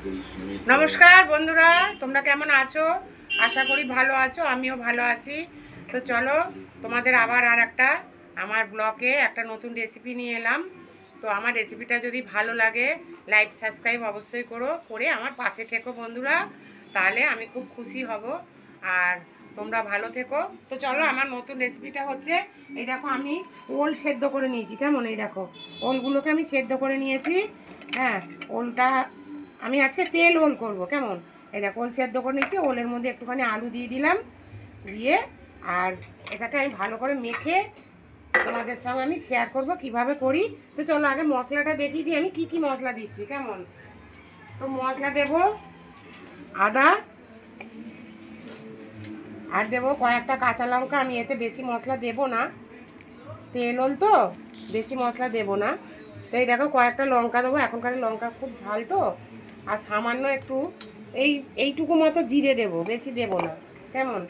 নমস্কার বন্ধুরা, তোমরা কেমন আছো? আশা করি ভালো আছো, আমিও ভালো আছি। তো চলো, তোমাদের আবার আমার ব্লগে একটা নতুন রেসিপি নিয়ে এলাম। তো আমার রেসিপিটা যদি ভালো লাগে, লাইক সাবস্ক্রাইব অবশ্যই করে আমার পাশে থেকো বন্ধুরা, তাহলে আমি খুব খুশি হব। আর তোমরা ভালো থেকো। তো চলো, আমার নতুন রেসিপিটা হচ্ছে, এই দেখো আমি ওল সেদ্ধ করে নিয়েছি। কেমন? এই দেখো ওলগুলোকে আমি সেদ্ধ করে নিয়েছি। হ্যাঁ, ওলটা আমি আজকে তেল ওল করব। কেমন? এই দেখো ওল সেদ্ধ করে নিচ্ছি, ওলের মধ্যে একটুখানি আলু দিয়ে দিলাম, দিয়ে আর এটাকে আমি ভালো করে মেখে তোমাদের সঙ্গে আমি শেয়ার করব কিভাবে করি। তো চলো আগে মশলাটা দেখিয়ে দিই আমি কি কি মশলা দিচ্ছি। কেমন? তো মশলা দেব আদা, আর দেবো কয়েকটা কাঁচা লঙ্কা। আমি এতে বেশি মশলা দেব না, তেল ওল তো বেশি মশলা দেব না। তো এই দেখো কয়েকটা লঙ্কা দেবো, এখনকার লঙ্কা খুব ঝাল তো। আর সামান্য একটু এইটুকু মতো জিরে দেবো, বেশি দেব না। কেমন?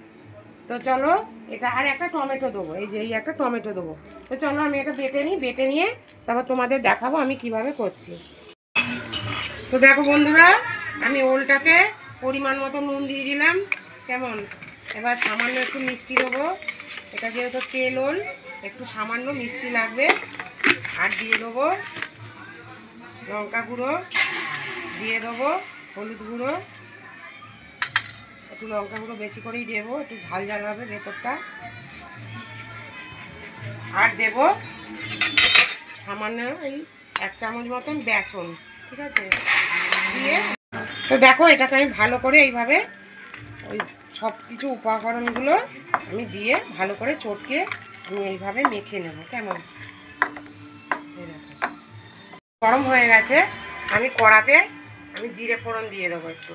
তো চলো এটা, আর একটা টমেটো দেবো, এই একটা টমেটো দেবো। তো চলো আমি এটা বেটে নিই, বেটে নিয়ে তারপর তোমাদের দেখাবো আমি কিভাবে করছি। তো দেখো বন্ধুরা, আমি ওলটাতে পরিমাণ মতো নুন দিয়ে দিলাম। কেমন? এবার সামান্য একটু মিষ্টি দেবো, এটা যেহেতু তেল ওল একটু সামান্য মিষ্টি লাগবে। আর দিয়ে দেবো লঙ্কা গুঁড়ো, দিয়ে দেবো হলুদ গুঁড়ো, একটু লঙ্কা গুঁড়ো বেশি করেই দেবো, একটু ঝাল ঝাল হবে ভেতরটা। আর দেব সামান্য এই 1 চামচ মতন বেসন। ঠিক আছে? দিয়ে তো দেখো এটাকে আমি ভালো করে এইভাবে ওই সব কিছু উপকরণগুলো আমি দিয়ে ভালো করে চটকে আমি এইভাবে মেখে নেব। কেমন? গরম হয়ে গেছে, আমি কড়াতে জিরে ফোড়ন দিয়ে দেবো একটু।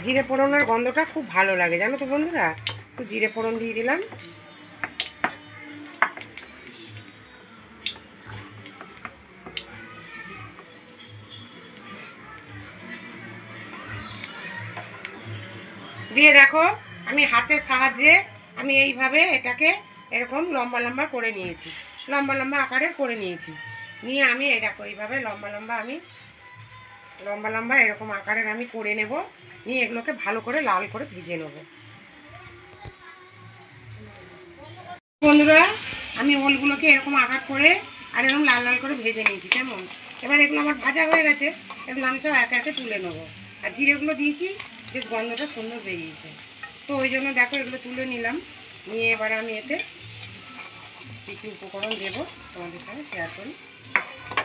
জিরে ফোড়নের গন্ধটা খুব ভালো লাগে জানো তো বন্ধুরা। একটু জিরে ফোড়ন দিয়ে দিলাম। দিয়ে দেখো আমি হাতের সাহায্যে আমি এইভাবে এটাকে এরকম লম্বা লম্বা করে নিয়েছি, লম্বা লম্বা আকারের করে নিয়েছি। নিয়ে আমি এই দেখো এইভাবে লম্বা লম্বা এরকম আকারের আমি করে নেব। নিয়ে এগুলোকে ভালো করে লাল করে ভেজে নেব। বন্ধুরা, আমি ওলগুলোকে এরকম আকার করে আর এরকম লাল লাল করে ভেজে নিয়েছি। কেমন? এবার এগুলো আমার ভাজা হয়ে গেছে, এগুলো আমি সব একে একে তুলে নেবো। আর জিরেগুলো দিয়েছি, বেশ গন্ধটা সুন্দর বেরিয়েছে। তো ওই জন্য দেখো এগুলো তুলে নিলাম। নিয়ে এবার আমি এতে কী কী উপকরণ দেবো তোমাদের সঙ্গে শেয়ার করি।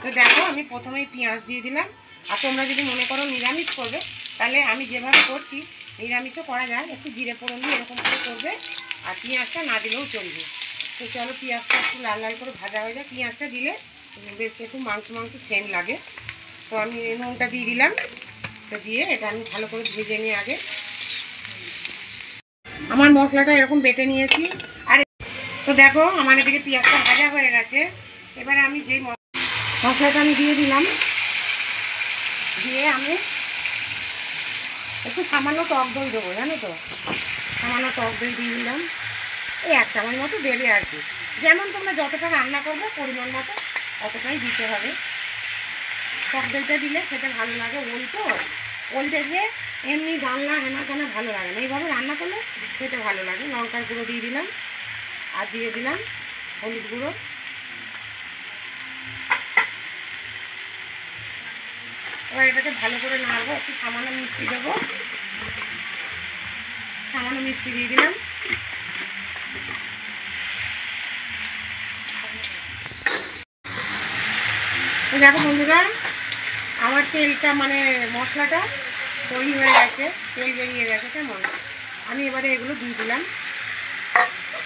তো দেখো আমি প্রথমেই পেঁয়াজ দিয়ে দিলাম। আর তোমরা যদি মনে করো নিরামিষ করবে, তাহলে আমি যেভাবে করছি নিরামিষও করা যায়, একটু জিরে ফোড়ন দিয়ে এরকম করে করবে, আর পেঁয়াজটা না দিলেও চলবে। তো চলো পেঁয়াজটা একটু লাল লাল করে ভাজা হয়ে যায়, পেঁয়াজটা দিলে বেশ একটু মাংস মাংস সেন্ট লাগে। তো আমি নুনটা দিয়ে দিলাম। তো দিয়ে এটা আমি ভালো করে ভেজে নিয়ে আগে আমার মশলাটা এরকম বেটে নিয়েছি। আর তো দেখো আমার এদিকে পেঁয়াজটা ভাজা হয়ে গেছে। এবারে আমি যেই মশলাটা আমি দিয়ে দিলাম, দিয়ে আমি একটু সামান্য টক দই দেবো জানো তো। সামান্য টক দই দিয়ে দিলাম, এই 1 চামচ মতো দেবে আর কি। যেমন তোমরা যতটা রান্না করবে পরিমাণ মতো অতটাই দিতে হবে। টক দইটা দিলে খেতে ভালো লাগে। ওল তো, ওলটা দিয়ে এমনি রান্না হেনা কেনা ভালো লাগে না, এইভাবে রান্না করলে খেতে ভালো লাগে। লঙ্কার গুঁড়ো দিয়ে দিলাম, আর দিয়ে দিলাম হলুদ গুঁড়ো। এবার এটাকে ভালো করে নাড়বো, একটু সামান্য মিষ্টি দেবো, সামান্য মিষ্টি দিয়ে দিলাম। দেখো বন্ধুরা, আমার তেলটা মানে মশলাটা তৈরি হয়ে গেছে, তেল বেরিয়ে গেছে। কেমন? আমি এবারে এগুলো দিয়ে দিলাম।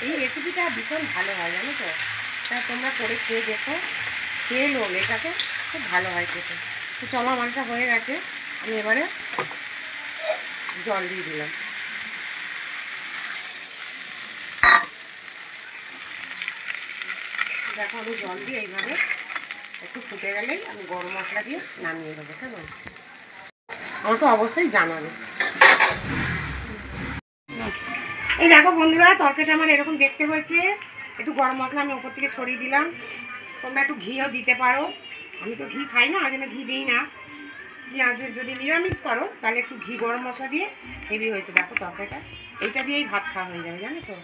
এই রেসিপিটা ভীষণ ভালো হয় জানো তো, তা তোমরা করে খেয়ে দেখো। তেল হলে এটাকে খুব ভালো হয় খেতে। তো চলো আমার এটা হয়ে গেছে, আমি এবারে জল দিয়ে দিলাম। দেখো আমি জল দিয়ে এইভাবে একটু ফুটে গেলেই আমি গরম মশলা দিয়ে নামিয়ে দেবো। কেমন? আমাকে অবশ্যই জানাবে। এই দেখো বন্ধুরা, তরকারিটা আমার এরকম দেখতে হয়েছে। একটু গরম মশলা আমি ওপর থেকে ছড়িয়ে দিলাম। তোমরা একটু ঘিও দিতে পারো, আমি তো ঘি খাই না, ওই জন্য ঘি দিই না। পেঁয়াজের যদি নিরামিষ করো তাহলে একটু ঘি গরম মশলা দিয়ে হেভি হয়েছে। দেখো তরকারিটা এইটা দিয়েই ভাত খাওয়া হয়ে যাবে, জানো তো।